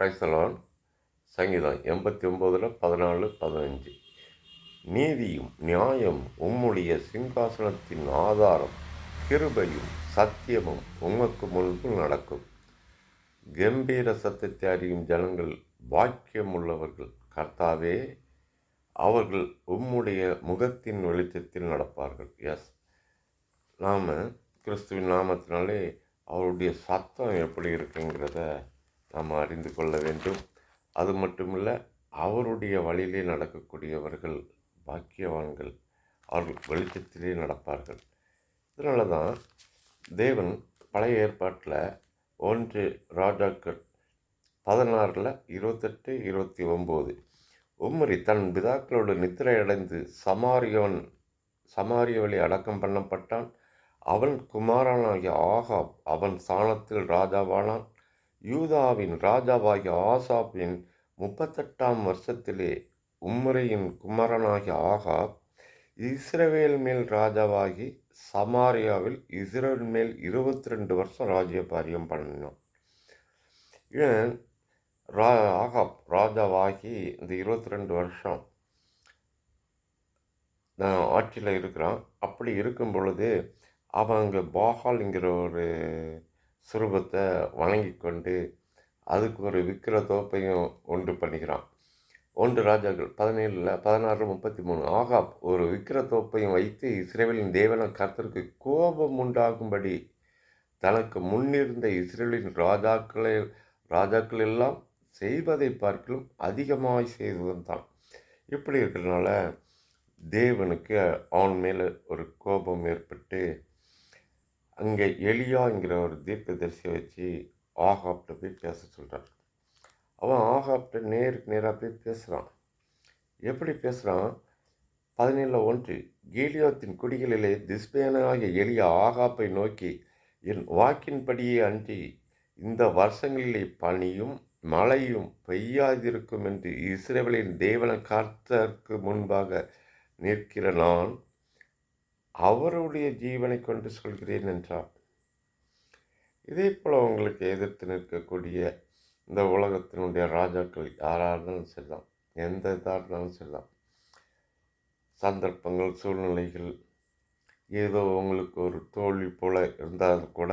கிரைஸ்தலான் சங்கீதம் 89:14-15. நீதியும் நியாயம் உம்முடைய சிங்காசனத்தின் ஆதாரம், கிருபையும் சத்தியமும் உமக்கு முன்பு நடக்கும். கம்பீர சத்தத்தை அறியும் ஜனங்கள் பாக்கியமுள்ளவர்கள். கர்த்தாவே, அவர்கள் உம்முடைய முகத்தின் வெளிச்சத்தில் நடப்பார்கள். நாம் கிறிஸ்துவின் நாமத்தினாலே அவருடைய சத்தம் எப்படி இருக்குங்கிறத நாம் அறிந்து கொள்ள வேண்டும். அது மட்டுமில்லை, அவருடைய வழியிலே நடக்கக்கூடியவர்கள் பாக்கியவான்கள். அவர்கள் வெளிச்சத்திலே நடப்பார்கள். இதனால தான் தேவன் பழைய ஏற்பாட்டில் 1 ராஜாக்கள் 16:28-29 உம்மரி தன் பிதாக்களோடு நித்திரை அடைந்து சமாரியவழி அடக்கம் பண்ணப்பட்டான். அவன் குமாரனாகிய ஆகாப் அவன் ஸ்தானத்தில் ராஜாவானான். யூதாவின் ராஜாவாகிய ஆசாப்பின் 38ஆம் வருஷத்திலே உம்மரியின் குமாரனாகிய ஆகாப் இஸ்ரவேல் மேல் ராஜாவாகி சமாரியாவில் இஸ்ரவேல் மேல் 22 வருஷம் ராஜ்யபாரியம் பண்ணினான். இவன் ஆகாப் ராஜாவாகி இந்த 22 வருஷம் ஆட்சியில் இருக்கிறான். அப்படி இருக்கும் பொழுது அவன் அங்கே பாகால்ங்கிற ஒரு சுரூபத்தை வணங்கி கொண்டு அதுக்கு ஒரு விக்கிர தோப்பையும் உண்டு பண்ணிக்கிறான். 1 ராஜாக்கள் 16:33 ஆகாப் ஒரு விக்கிர தோப்பையும் வைத்து இஸ்ரவேலின் தேவன கர்த்தருக்கு கோபம் உண்டாகும்படி தனக்கு முன்னிருந்த இஸ்ரவேலின் ராஜாக்கள் எல்லாம் செய்வதை பார்க்கலும் அதிகமாய் செய்து வந்தான். இப்படி இருக்கிறதுனால தேவனுக்கு அவன் மேலே ஒரு கோபம் ஏற்பட்டு அங்கே எலியாங்கிற ஒரு தீர்க்கதரிசியை வச்சு ஆகாப்ட போய் பேச சொல்கிறார். அவன் ஆகாப்ட நேருக்கு நேராக போய் பேசுகிறான். எப்படி பேசுகிறான்? 17:1 கீலியோத்தின் குடிகளிலே திஸ்பேனாகிய எலியா ஆகாப்பை நோக்கி, என் வாக்கின்படியே அன்றி இந்த வருஷங்களிலே பனியும் மழையும் பெய்யாதிருக்கும் என்று இஸ்ரவேலின் தேவன கர்த்தருக்கு முன்பாக நிற்கிற நான் அவருடைய ஜீவனை கொண்டு சொல்கிறேன் என்றார். இதே போல் உங்களுக்கு எதிர்த்து நிற்கக்கூடிய இந்த உலகத்தினுடைய ராஜாக்கள் யாராக இருந்தாலும் சரிதான், எந்த இதாக இருந்தாலும் சரிதான், சந்தர்ப்பங்கள் சூழ்நிலைகள் ஏதோ உங்களுக்கு ஒரு தோல்வி போல இருந்தால் கூட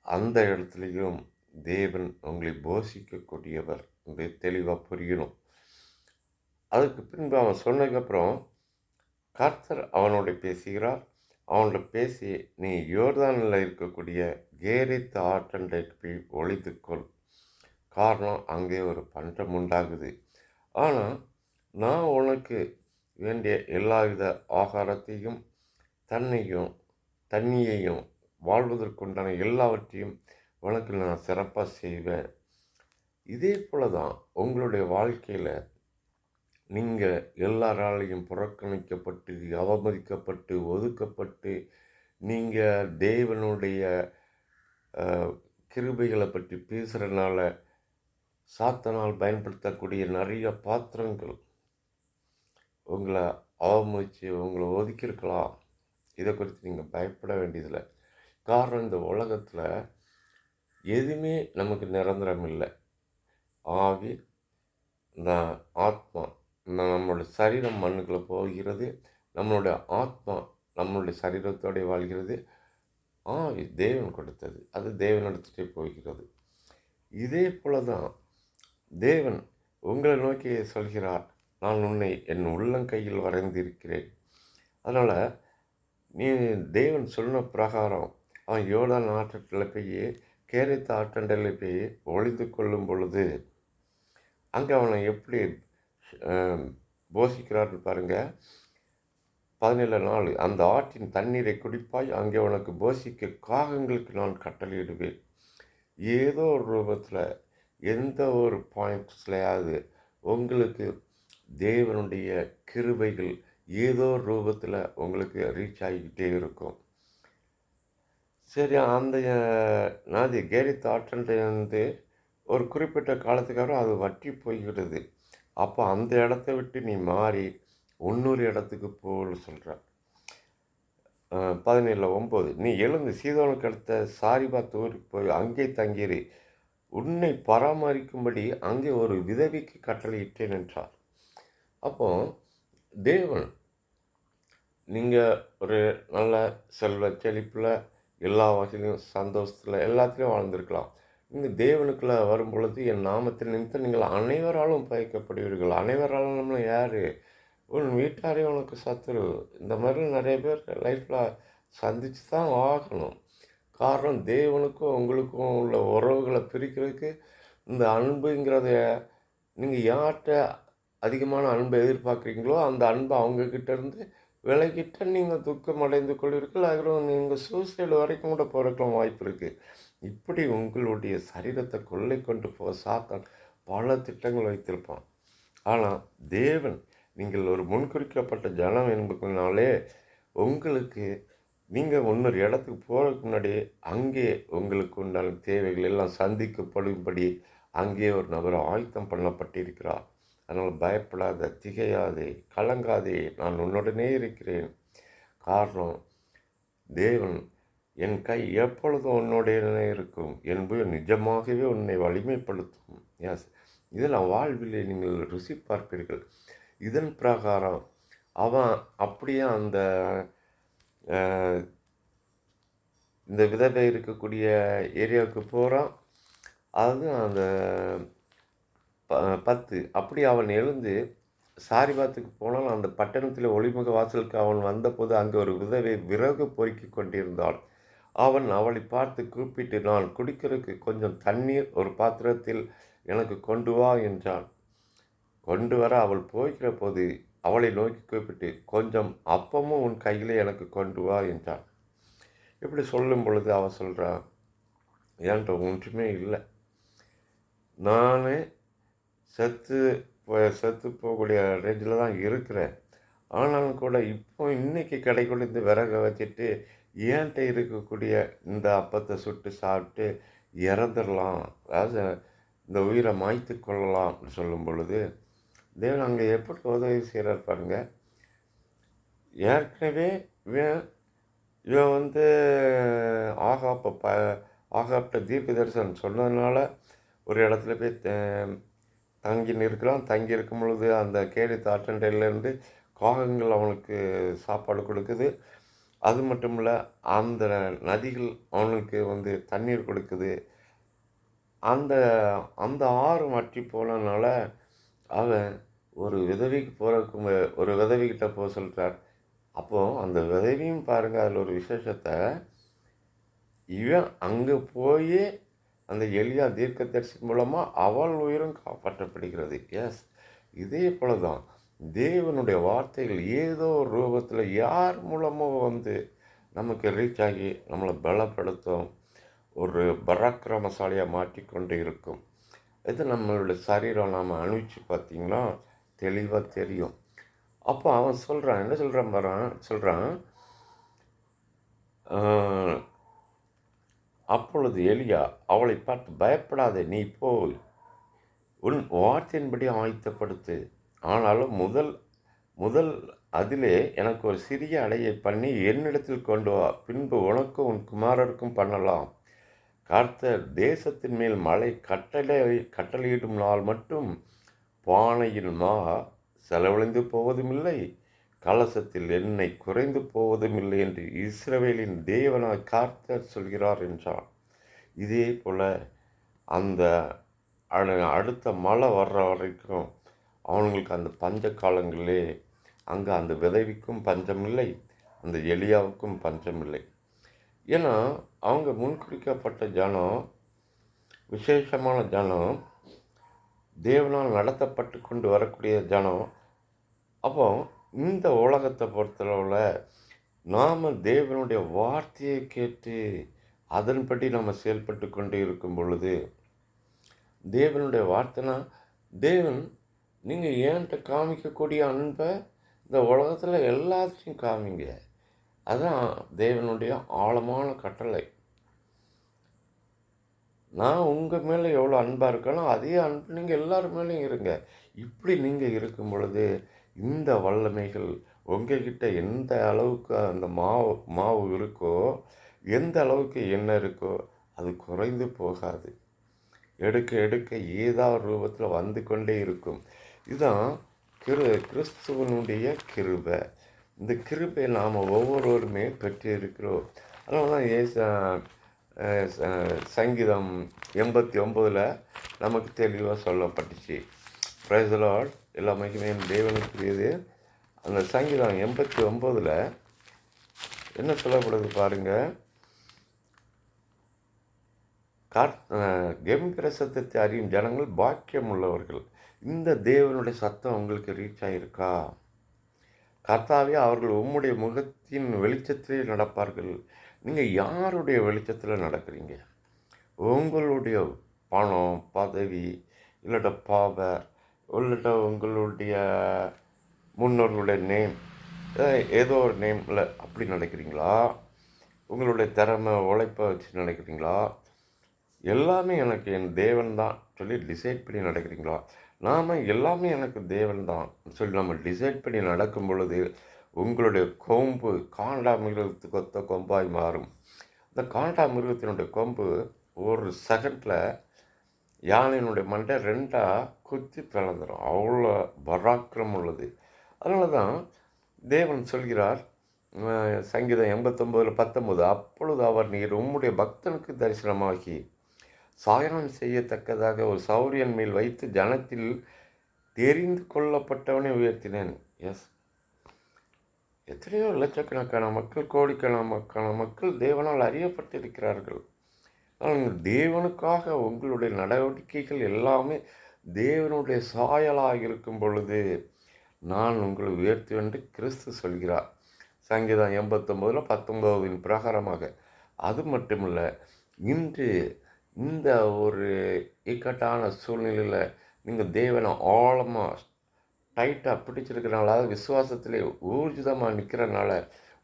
அந்த இடத்துலையும் தேவன் உங்களை போஷிக்கக்கூடியவர் என்று தெளிவாக புரியணும். அதுக்கு பின்பு அவன் சொன்னதுக்கப்புறம் கர்த்தர் அவனோட பேசுகிறார். அவனோட பேசி, நீ யோர்தானில் இருக்கக்கூடிய கேரித் ஆற்றண்டைக்கு போய் ஒளித்துக்கொள். காரணம், அங்கே ஒரு பஞ்சம் உண்டாகுது. ஆனால் நான் உனக்கு வேண்டிய எல்லாவித ஆகாரத்தையும் தண்ணியையும் வாழ்வதற்குண்டான எல்லாவற்றையும் உனக்கு நான் சிறப்பாக செய்வேன். இதே போல தான் உங்களுடைய வாழ்க்கையில் நீங்கள் எல்லாராலையும் புறக்கணிக்கப்பட்டு அவமதிக்கப்பட்டு ஒதுக்கப்பட்டு நீங்கள் தேவனுடைய கிருபைகளை பற்றி பேசுகிறனால சாத்தனால் பயன்படுத்தக்கூடிய நிறைய பாத்திரங்கள் உங்களை அவமதித்து உங்களை ஒதுக்கியிருக்கலாம். இதை குறித்து நீங்கள் பயப்பட வேண்டியதில்லை. காரணம், இந்த உலகத்தில் எதுவுமே நமக்கு நிரந்தரம் இல்லை. ஆவி, இந்த ஆத்மா, நம்மளுடைய சரீரம் மண்ணுக்குள்ளே போகிறது, நம்மளுடைய ஆத்மா நம்மளுடைய சரீரத்தோடு வாழ்கிறது. ஆவி தேவன் கொடுத்தது, அது தேவன் எடுத்துகிட்டே போகிறது. இதே போல தான் தேவன் உங்களை நோக்கி சொல்கிறார், நான் உன்னை என் உள்ளங்கையில் வரைந்திருக்கிறேன். அதனால் நீ தேவன் சொன்ன பிரகாரம் அவன் யோர்தான் ஆற்றத்தில் போய் கேரித் ஆற்றண்டையில் போய் ஒளிந்து கொள்ளும் பொழுது அங்கே அவனை எப்படி போஷிக்கிறார்னு பாருங்கள். 17:4 அந்த ஆற்றின் தண்ணீரை குடிப்பாய், அங்கே உனக்கு போஷிக்க காகங்களுக்கு நான் கட்டளையிடுவேன். ஏதோ ஒரு ரூபத்தில் எந்த ஒரு பாயிண்ட்ஸ்லையாவது உங்களுக்கு தேவனுடைய கிருபைகள் ஏதோ ஒரு ரூபத்தில் உங்களுக்கு ரீச் ஆகிக்கிட்டே இருக்கும். சரி, அந்த நாதி கேரித் ஆற்றண்டை ஒரு குறிப்பிட்ட காலத்துக்கு அது வற்றி போய்கிறது. அப்போ அந்த இடத்த விட்டு நீ மாறி இன்னொரு இடத்துக்கு போன்னு சொல்கிறார். 17:9 நீ எழுந்து சீதோனுக்கு அடுத்த சாரிபாத் ஊருக்கு போய் அங்கே தங்கிரு. உன்னை பராமரிக்கும்படி அங்கே ஒரு விதவைக்கு கட்டளையிட்டேன் என்றார். அப்போ தேவன் நீங்கள் ஒரு நல்ல செல்வ செழிப்பில் எல்லா வகையிலும் சந்தோஷத்தில் எல்லாத்துலேயும் வாழ்ந்திருக்கலாம். நீங்கள் தேவனுக்குள்ளே வரும்பொழுது என் நாமத்தில் நிமித்தம் நீங்கள் அனைவராலும் பயக்கப்படுவீர்கள். அனைவராலும் நம்மளை யார்? உன் வீட்டாரே உனக்கு சத்துரு. இந்த மாதிரி நிறைய பேர் லைஃப்பில் சந்தித்து தான் ஆகணும். காரணம் தேவனுக்கும் உங்களுக்கும் உள்ள உறவுகளை பிரிக்கிறதுக்கு இந்த அன்புங்கிறத நீங்கள் யார்கிட்ட அதிகமான அன்பை எதிர்பார்க்குறீங்களோ அந்த அன்பை அவங்கக்கிட்ட இருந்து விலகிட்ட நீங்கள் துக்கம் அடைந்து கொள்வீர்கள். அதில் நீங்கள் சூசைடு வரைக்கும் கூட போகிறதுக்கும் வாய்ப்பு இருக்குது. இப்படி உங்களுடைய சரீரத்தை கொள்ளை கொண்டு போக சாத்தான் பல திட்டங்கள் வைத்திருப்பான். ஆனால் தேவன் நீங்கள் ஒரு முன்குறிக்கப்பட்ட ஜனம் என்பதுனாலே உங்களுக்கு நீங்கள் இன்னொரு இடத்துக்கு போகிறதுக்கு முன்னாடி அங்கே உங்களுக்கு உண்டான தேவைகள் எல்லாம் சந்திக்கப்படும்படி அங்கே ஒரு நபர் ஆயத்தம் பண்ணப்பட்டிருக்கிறார். அதனால் பயப்படாத, திகையாதே, கலங்காதே, நான் உன்னுடனே இருக்கிறேன். காரணம் தேவன் என் கை எப்பொழுதும் உன்னுடையனே இருக்கும் என்பது நிஜமாகவே உன்னை வலிமைப்படுத்தும். எஸ், இதெல்லாம் வாழ்விலே நீங்கள் ருசி பார்ப்பீர்கள். இதன் பிரகாரம் அவன் அப்படியே அந்த இந்த விதவை இருக்கக்கூடிய ஏரியாவுக்கு போகிறான். அது அந்த 10 அப்படி அவன் எழுந்து சாரிபாத்துக்கு போனால் அந்த பட்டணத்தில் ஒளிமுக வாசலுக்கு அவன் வந்தபோது அங்கே ஒரு விதவை விறகு பொறுக்கி கொண்டிருந்தாள். அவன் அவளை பார்த்து கூப்பிட்டு, நான் குடிக்கிறதுக்கு கொஞ்சம் தண்ணீர் ஒரு பாத்திரத்தில் எனக்கு கொண்டு வா என்றான். கொண்டு வர அவள் போய்கிற போது அவளை நோக்கி கூப்பிட்டு, கொஞ்சம் அப்பமும் உன் கையில் எனக்கு கொண்டு வா என்றான். இப்படி சொல்லும் பொழுது அவள் சொல்கிறான், ஏன்ட்ட ஒன்றுமே இல்லை, நான் செத்து போகக்கூடிய ரேஞ்சில் தான் இருக்கிறேன். ஆனாலும் கூட இப்போ இன்றைக்கி கடைக்குள்ள இந்த விறகை வச்சுட்டு ஏன்ட்ட இருக்கக்கூடிய இந்த அப்பத்தை சுட்டு சாப்பிட்டு இறந்துடலாம், அதாவது இந்த உயிரை மாய்த்து கொள்ளலாம் அப்படின்னு சொல்லும் பொழுது தேவன் அங்கே எப்படி உதவி செய்கிறார் பாருங்க. ஏற்கனவே இவன் ஆகாப்ட தீர்க்க தரிசனம் சொன்னதுனால ஒரு இடத்துல போய் தங்கின்னு இருக்கிறான். தங்கி இருக்கும் பொழுது அந்த கேரி தாற்றண்டையிலேருந்து காகங்கள் அவனுக்கு சாப்பாடு கொடுக்குது. அது மட்டும் இல்லை, அந்த நதிகள் அவனுக்கு தண்ணீர் கொடுக்குது. அந்த அந்த ஆறு வற்றி போனதுனால அவன் ஒரு விதவைக்கு போகிறதுக்கு ஒரு விதவிக்கிட்ட போக சொல்கிறார். அப்போது அந்த விதவியும் பாருங்கள், அதில் ஒரு விசேஷத்தை, இவன் அங்கே போய் அந்த எலியா தீர்க்கதரிசி மூலமாக அவள் உயிரும் காப்பாற்றப்படுகிறது. எஸ், இதே போல தான் தேவனுடைய வார்த்தைகள் ஏதோ ஒரு ரூபத்தில் யார் மூலமோ நமக்கு ரீச் ஆகி நம்மளை பலப்படுத்தும், ஒரு பராக்கிரமசாலியாக மாற்றிக்கொண்டு இருக்கும். இது நம்மளுடைய சரீரம் நாம் அணிவிச்சு பார்த்திங்கன்னா தெளிவாக தெரியும். அப்போ அவன் சொல்கிறான், என்ன சொல்கிறான் அப்பொழுது எலியா அவளை பார்த்து, பயப்படாதே, நீ போய் உன் வார்த்தையின்படி ஆயத்தப்படுத்து. ஆனாலும் முதல் அதிலே எனக்கு ஒரு சிறிய அடையை பண்ணி என்னிடத்தில் கொண்டு வா, பின்பு உனக்கும் உன் குமாரருக்கும் பண்ணலாம். கர்த்தர் தேசத்தின் மேல் மழை கட்டளையிடும் நாள் மட்டும் பானையில் மா செலவழிந்து போவதுமில்லை, கலசத்தில் எண்ணெய் குறைந்து போவதுமில்லை என்று இஸ்ரவேலின் தேவனாய் கர்த்தர் சொல்கிறார் என்றார். இதே போல் அந்த அடுத்த மழை வர்ற வரைக்கும் அவங்களுக்கு அந்த பஞ்ச காலங்களே அங்கே அந்த விதவிக்கும் பஞ்சமில்லை, அந்த எலியாவுக்கும் பஞ்சமில்லை. ஏன்னா அவங்க முன்குறிக்கப்பட்ட ஜனம், விசேஷமான ஜனம், தேவனால் நடத்தப்பட்டு கொண்டு வரக்கூடிய ஜனம். அப்போ இந்த உலகத்தை பொறுத்தளவில் நாம் தேவனுடைய வார்த்தையை கேட்டு அதன்படி நம்ம செயல்பட்டு கொண்டு இருக்கும் பொழுது, தேவனுடைய வார்த்தைனா தேவன் நீங்கள் ஏன்ட்ட காமிக்கக்கூடிய அன்பை இந்த உலகத்தில் எல்லாத்தையும் காமிங்க. அதுதான் தேவனுடைய ஆழமான கட்டளை. நான் உங்கள் மேலே எவ்வளோ அன்பாக இருக்கணும் அதே அன்பு நீங்கள் எல்லோரும் மேலேயும் இருங்க. இப்படி நீங்கள் இருக்கும் பொழுது இந்த வல்லமைகள் உங்கள்கிட்ட எந்த அளவுக்கு அந்த மாவு இருக்கோ, எந்த அளவுக்கு எண்ணெய் இருக்கோ, அது குறைந்து போகாது. எடுக்க எடுக்க ஏதாவது ரூபத்தில் வந்து கொண்டே இருக்கும். இதுதான் கிறிஸ்துவனுடைய கிருபை. இந்த கிருபை நாம் ஒவ்வொருவருமே பெற்று இருக்கிறோம். அதனால தான் சங்கீதம் 89 நமக்கு தெளிவாக சொல்லப்பட்டுச்சு. Praise the Lord. எல்லா மகிமையும் தேவனுக்குரியது. அந்த சங்கீதம் 89 என்ன சொல்லப்படுது பாருங்கள். கம்பீர சத்தத்தை அறியும் ஜனங்கள் பாக்கியம் உள்ளவர்கள். இந்த தேவனுடைய சத்தம் உங்களுக்கு ரீச் ஆகிருக்கா? கர்த்தாவே, அவர்கள் உம்முடைய முகத்தின் வெளிச்சத்திலே நடப்பார்கள். நீங்கள் யாருடைய வெளிச்சத்தில் நடக்கிறீங்க? உங்களுடைய பணம், பதவி, இல்லாட்ட பவர், இல்லாட்ட உங்களுடைய முன்னோர்களுடைய நேம், ஏதோ ஒரு நேமில் அப்படி நடக்கிறீங்களா? உங்களுடைய திறமை, உழைப்பை வச்சு நடக்கிறீங்களா? எல்லாமே எனக்கு என் தேவன் தான் சொல்லி டிசைட் பண்ணி நடக்கிறீங்களா? நாம் எல்லாமே எனக்கு தேவன் தான் சொல்லி நம்ம டிசைட் பண்ணி நடக்கும் பொழுது உங்களுடைய கொம்பு காண்டாமிருகத்துக்கு ஒத்த கொம்பாய் மாறும். இந்த காண்டாமிருகத்தினுடைய கொம்பு ஒரு செகண்டில் யானையினுடைய மண்டை 2 குத்தி பிளந்துடும். அவ்வளோ பராக்கிரம் உள்ளது. அதனால தான் தேவன் சொல்கிறார், சங்கீதம் 89:19, அப்பொழுது அவர் நீர் உம்முடைய பக்தனுக்கு தரிசனமாகி சாயனம் செய்யத்தக்கதாக ஒரு சௌரியன் மேல் வைத்து ஜனத்தில் தெரிந்து கொள்ளப்பட்டவனை உயர்த்தினேன். எஸ், எத்தனையோ லட்சக்கணக்கான மக்கள், கோடிக்கணக்கான மக்கள் தேவனால் அறியப்பட்டிருக்கிறார்கள். ஆனால் தேவனுக்காக உங்களுடைய நடவடிக்கைகள் எல்லாமே தேவனுடைய சாயலாக இருக்கும் பொழுது நான் உங்களை உயர்த்துவேன் என்று கிறிஸ்து சொல்கிறார். சங்கீதம் 89:19 பிரகாரமாக. அது மட்டுமல்ல, இன்று இந்த ஒரு இக்கட்டான சூழ்நிலையில் நீங்கள் தேவனை ஆழமாக டைட்டாக பிடிச்சிருக்கிறனால, அதாவது விசுவாசத்திலே ஊர்ஜிதமாக நிற்கிறனால,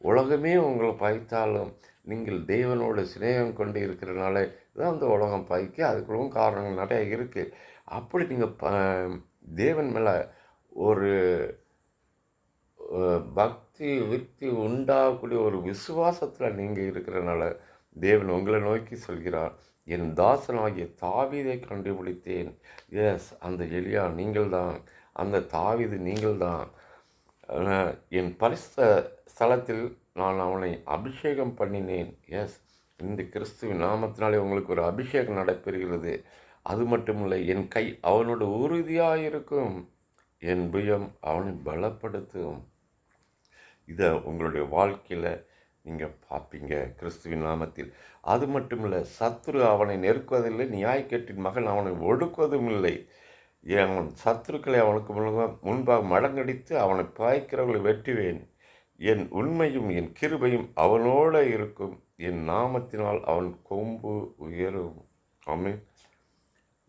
உலகமே உங்களை பகைத்தாலும் நீங்கள் தேவனோட சிநேகம் கொண்டு இருக்கிறனால தான் அந்த உலகம் பகைக்க. அதுக்குள்ளவும் காரணங்கள் நிறைய இருக்குது. அப்படி நீங்கள் தேவன் மேலே ஒரு பக்தி விருத்தி உண்டாகக்கூடிய ஒரு விசுவாசத்தில் நீங்கள் இருக்கிறனால தேவன் உங்களை நோக்கி சொல்கிறார், என் தாசனாகிய தாவீதை கண்டுபிடித்தேன். எஸ், அந்த எலியா நீங்கள்தான், அந்த தாவீது நீங்கள்தான். என் பரிசுத்த ஸ்தலத்தில் நான் அவனை அபிஷேகம் பண்ணினேன். எஸ், இந்த கிறிஸ்துவின் நாமத்தினாலே உங்களுக்கு ஒரு அபிஷேகம் நடைபெறுகிறது. அது மட்டுமில்லை, என் கை அவனோட உறுதியாக இருக்கும், என் புயம் அவனை பலப்படுத்தும். இதை உங்களுடைய வாழ்க்கையில் நீங்கள் பார்ப்பீங்க கிறிஸ்துவின் நாமத்தில். அது மட்டும் இல்லை, சத்துரு அவனை நெருக்குவதில்லை, நியாயக்கேட்டின் மகன் அவனை ஒடுக்குவதும் இல்லை. அவன் சத்துருக்களை அவனுக்கு முன்பாக மடங்கடித்து அவனை பாய்க்கிறவர்களை வெட்டுவேன். என் உண்மையும் என் கிருபையும் அவனோடு இருக்கும், என் நாமத்தினால் அவன் கொம்பு உயரும். ஆமென்.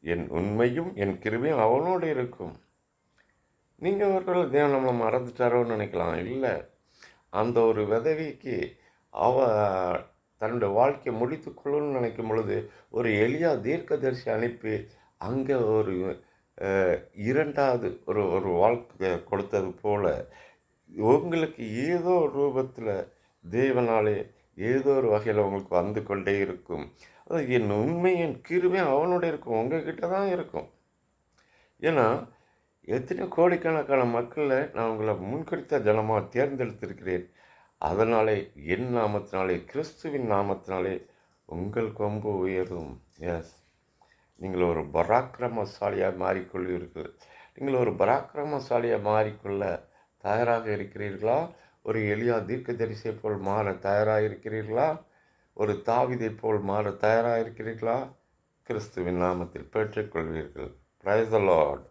என் உண்மையும் என் கிருபையும் அவனோடு இருக்கும். நீங்கள் ஒரு தேவன் நம்மளை மறந்துட்டாரோன்னு நினைக்கலாம். இல்லை, அந்த ஒரு விதவிக்கு தன்னுடைய வாழ்க்கையை முடித்து கொள்ளணும்னு நினைக்கும் பொழுது ஒரு எளியா தீர்க்கதரிசி அனுப்பி அங்கே ஒரு 2வது ஒரு வாழ்க்கை கொடுத்தது போல் உங்களுக்கு ஏதோ ஒரு ரூபத்தில் தேவனாலே ஏதோ ஒரு வகையில் உங்களுக்கு வந்து கொண்டே இருக்கும். அது என் உண்மை என் கிருபை அவனோட இருக்கும், உங்ககிட்ட தான் இருக்கும். ஏன்னா எத்தனை கோடிக்கணக்கான மக்களை நான் உங்களை முன்கொடுத்த ஜனமாக தேர்ந்தெடுத்திருக்கிறேன். அதனாலே என் நாமத்தினாலே, கிறிஸ்துவின் நாமத்தினாலே உங்கள் கொம்பு உயரும். எஸ், நீங்கள் ஒரு பராக்கிரமசாலியாக மாறிக்கொள்வீர்கள். நீங்கள் ஒரு பராக்கிரமசாலியாக மாறிக்கொள்ள தயாராக இருக்கிறீர்களா? ஒரு எளியா தீர்க்கதரிசியை போல் மாற தயாராக இருக்கிறீர்களா? ஒரு தாவீதை போல் மாற தயாராக இருக்கிறீர்களா? கிறிஸ்துவின் நாமத்தில் பெற்றுக்கொள்வீர்கள். Praise the Lord.